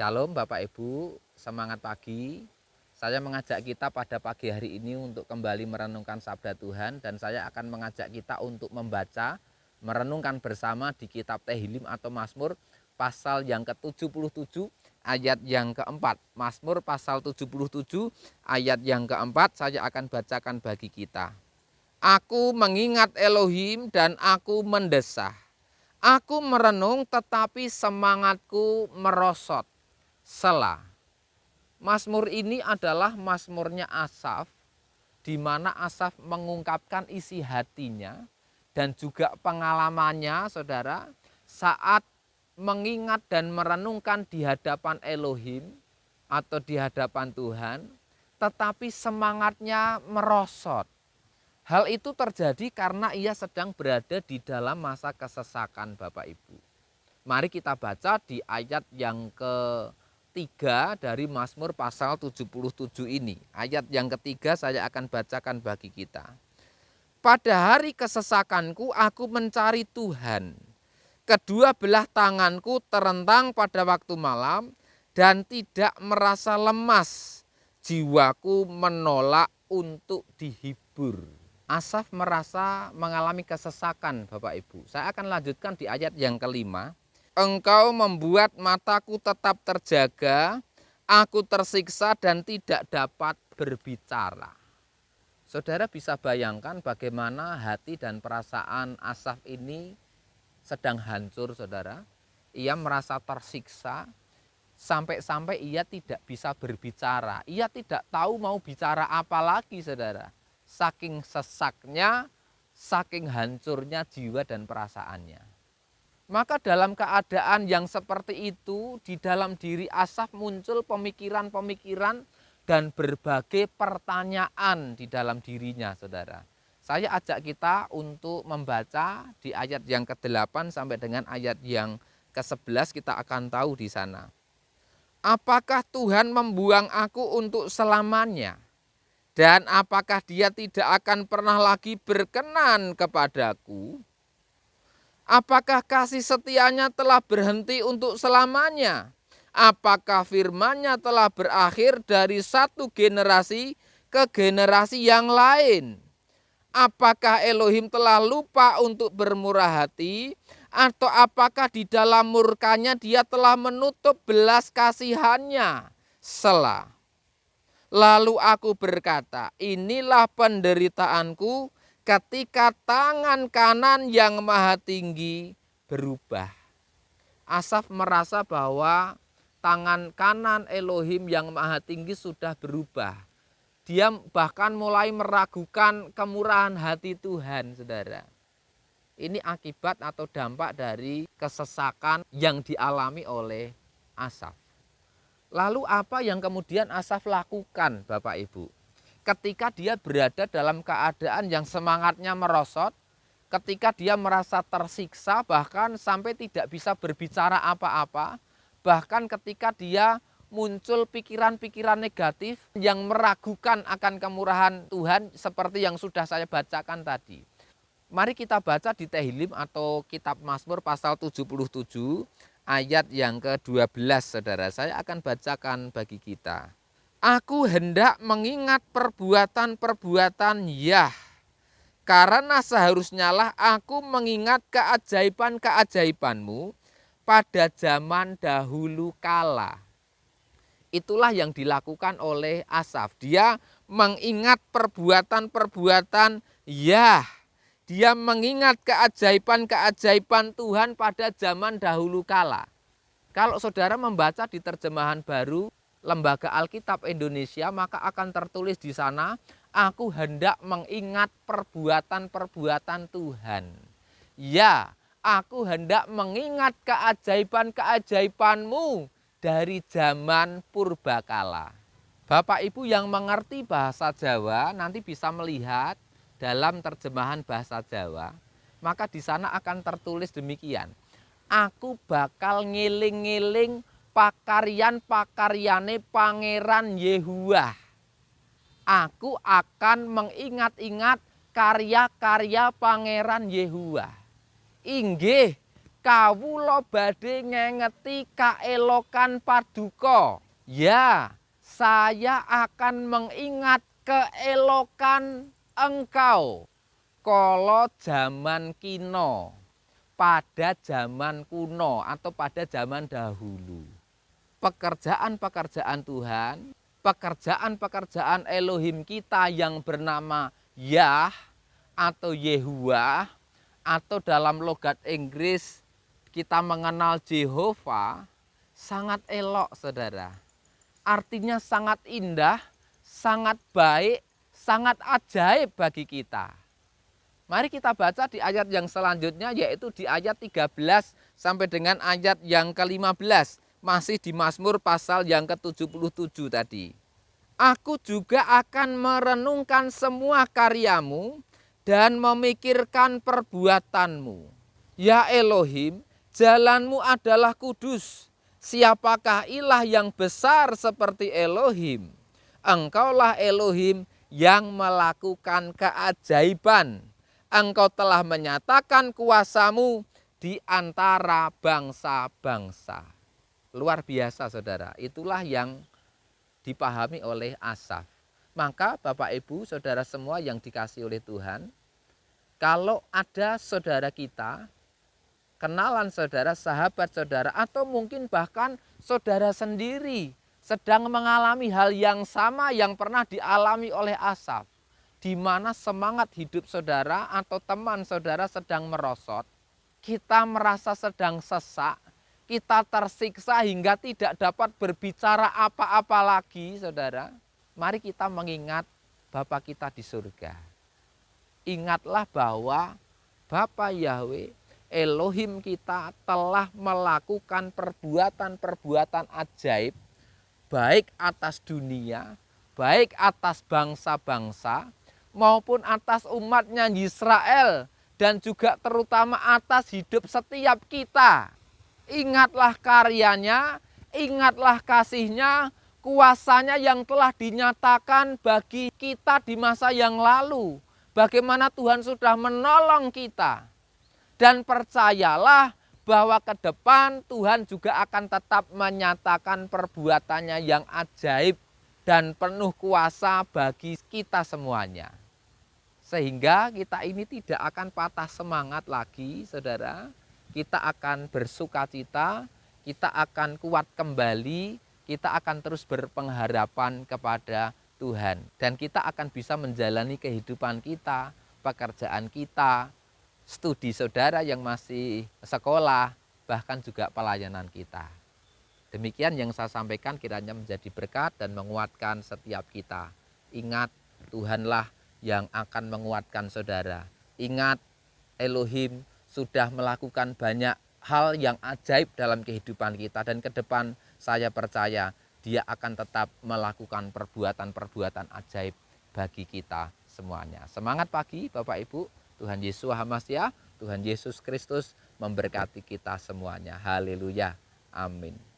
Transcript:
Shalom Bapak Ibu, semangat pagi. Saya mengajak kita pada pagi hari ini untuk kembali merenungkan sabda Tuhan. Dan saya akan mengajak kita untuk membaca, merenungkan bersama di kitab Tehillim atau Mazmur pasal yang ke-77 ayat yang keempat. Mazmur pasal 77 ayat yang keempat saya akan bacakan bagi kita. Aku mengingat Elohim dan aku mendesah. Aku merenung tetapi semangatku merosot. Selah. Mazmur ini adalah mazmurnya Asaf, di mana Asaf mengungkapkan isi hatinya dan juga pengalamannya, saudara, saat mengingat dan merenungkan di hadapan Elohim atau di hadapan Tuhan, tetapi semangatnya merosot. Hal itu terjadi karena ia sedang berada di dalam masa kesesakan, Bapak Ibu. Mari kita baca di ayat yang ketiga dari Mazmur pasal 77 ini. Ayat yang ketiga saya akan bacakan bagi kita. Pada hari kesesakanku aku mencari Tuhan. Kedua belah tanganku terentang pada waktu malam dan tidak merasa lemas. Jiwaku menolak untuk dihibur. Asaf merasa mengalami kesesakan, Bapak Ibu. Saya akan lanjutkan di ayat yang kelima. Engkau membuat mataku tetap terjaga, aku tersiksa dan tidak dapat berbicara. Saudara bisa bayangkan bagaimana hati dan perasaan Asaf ini sedang hancur, saudara. Ia merasa tersiksa, sampai-sampai ia tidak bisa berbicara. Ia tidak tahu mau bicara apa lagi, saudara. Saking sesaknya, saking hancurnya jiwa dan perasaannya. Maka dalam keadaan yang seperti itu, di dalam diri Asaf muncul pemikiran-pemikiran dan berbagai pertanyaan di dalam dirinya, saudara. Saya ajak kita untuk membaca di ayat yang ke-8 sampai dengan ayat yang ke-11, kita akan tahu di sana. Apakah Tuhan membuang aku untuk selamanya? Dan apakah Dia tidak akan pernah lagi berkenan kepadaku? Apakah kasih setianya telah berhenti untuk selamanya? Apakah firman-Nya telah berakhir dari satu generasi ke generasi yang lain? Apakah Elohim telah lupa untuk bermurah hati? Atau apakah di dalam murkanya Dia telah menutup belas kasihan-Nya? Selah. Lalu aku berkata, inilah penderitaanku ketika tangan kanan yang maha tinggi berubah. Asaf merasa bahwa tangan kanan Elohim yang maha tinggi sudah berubah. Dia bahkan mulai meragukan kemurahan hati Tuhan, saudara. Ini akibat atau dampak dari kesesakan yang dialami oleh Asaf. Lalu apa yang kemudian Asaf lakukan, Bapak Ibu? Ketika dia berada dalam keadaan yang semangatnya merosot, ketika dia merasa tersiksa bahkan sampai tidak bisa berbicara apa-apa, bahkan ketika dia muncul pikiran-pikiran negatif yang meragukan akan kemurahan Tuhan seperti yang sudah saya bacakan tadi. Mari kita baca di Tehillim atau kitab Mazmur pasal 77 ayat yang ke-12, saudara. Saya akan bacakan bagi kita. Aku hendak mengingat perbuatan-perbuatan Yah, karena seharusnya lah aku mengingat keajaiban-keajaibanmu pada zaman dahulu kala. Itulah yang dilakukan oleh Asaf. Dia mengingat perbuatan-perbuatan Yah. Dia mengingat keajaiban-keajaiban Tuhan pada zaman dahulu kala. Kalau saudara membaca di terjemahan baru Lembaga Alkitab Indonesia, maka akan tertulis di sana, aku hendak mengingat perbuatan-perbuatan Tuhan. Ya, aku hendak mengingat keajaiban-keajaibanmu dari zaman purbakala. Bapak Ibu yang mengerti bahasa Jawa nanti bisa melihat dalam terjemahan bahasa Jawa, maka di sana akan tertulis demikian. Aku bakal ngiling-ngiling pakaryan-pakaryane Pangeran Yehuwah. Aku akan mengingat-ingat karya-karya Pangeran Yehuwah. Inggih, kawula badhe ngengeti kaelokan paduka. Ya, saya akan mengingat keelokan engkau kala zaman kino, pada zaman kuno atau pada zaman dahulu. Pekerjaan-pekerjaan Tuhan, pekerjaan-pekerjaan Elohim kita yang bernama Yah atau Yehuwah, atau dalam logat Inggris kita mengenal Jehovah, sangat elok saudara. Artinya sangat indah, sangat baik, sangat ajaib bagi kita. Mari kita baca di ayat yang selanjutnya, yaitu di ayat 13 sampai dengan ayat yang ke-15. Masih di Mazmur pasal yang ke-77 tadi. Aku juga akan merenungkan semua karyamu dan memikirkan perbuatanmu. Ya Elohim, jalanmu adalah kudus. Siapakah ilah yang besar seperti Elohim? Engkaulah Elohim yang melakukan keajaiban. Engkau telah menyatakan kuasamu di antara bangsa-bangsa. Luar biasa saudara, itulah yang dipahami oleh Asaf. Maka Bapak Ibu saudara semua yang dikasihi oleh Tuhan, kalau ada saudara kita, kenalan saudara, sahabat saudara, atau mungkin bahkan saudara sendiri sedang mengalami hal yang sama yang pernah dialami oleh Asaf, di mana semangat hidup saudara atau teman saudara sedang merosot, kita merasa sedang sesak, kita tersiksa hingga tidak dapat berbicara apa-apa lagi saudara. Mari kita mengingat Bapa kita di surga. Ingatlah bahwa Bapa Yahweh, Elohim kita telah melakukan perbuatan-perbuatan ajaib, baik atas dunia, baik atas bangsa-bangsa, maupun atas umatnya Israel, dan juga terutama atas hidup setiap kita. Ingatlah karyanya, ingatlah kasihnya, kuasanya yang telah dinyatakan bagi kita di masa yang lalu. Bagaimana Tuhan sudah menolong kita. Dan percayalah bahwa ke depan Tuhan juga akan tetap menyatakan perbuatannya yang ajaib dan penuh kuasa bagi kita semuanya. Sehingga kita ini tidak akan patah semangat lagi saudara. Kita akan bersuka cita, kita akan kuat kembali, kita akan terus berpengharapan kepada Tuhan. Dan kita akan bisa menjalani kehidupan kita, pekerjaan kita, studi saudara yang masih sekolah, bahkan juga pelayanan kita. Demikian yang saya sampaikan, kiranya menjadi berkat dan menguatkan setiap kita. Ingat, Tuhanlah yang akan menguatkan saudara. Ingat, Elohim sudah melakukan banyak hal yang ajaib dalam kehidupan kita. Dan ke depan saya percaya Dia akan tetap melakukan perbuatan-perbuatan ajaib bagi kita semuanya. Semangat pagi Bapak Ibu. Tuhan Yesus Hamasiah, Tuhan Yesus Kristus memberkati kita semuanya. Haleluya. Amin.